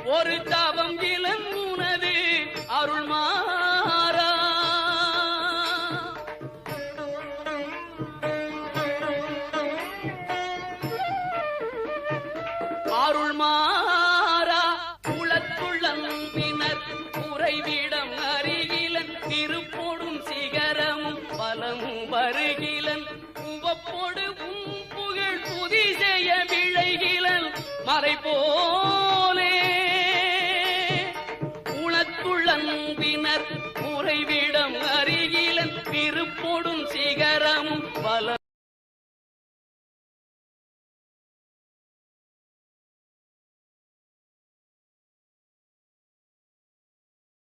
ஒரு தவம் இளங்குனது அருள் மாறா அருள் மாறா குளத்துள்ளம்பினர் குறைவிடம் அருகிலன் திருப்பொடும் சிகரமும் பலமும் வருகிலன் உவப்பொடு புகழ் புதி செய்ய விளைகிலன் மறை போலே உளத்துள்ளம்பினர் குறைவிடம் அருகிலன் திருப்பொடும் சிகரமும் பல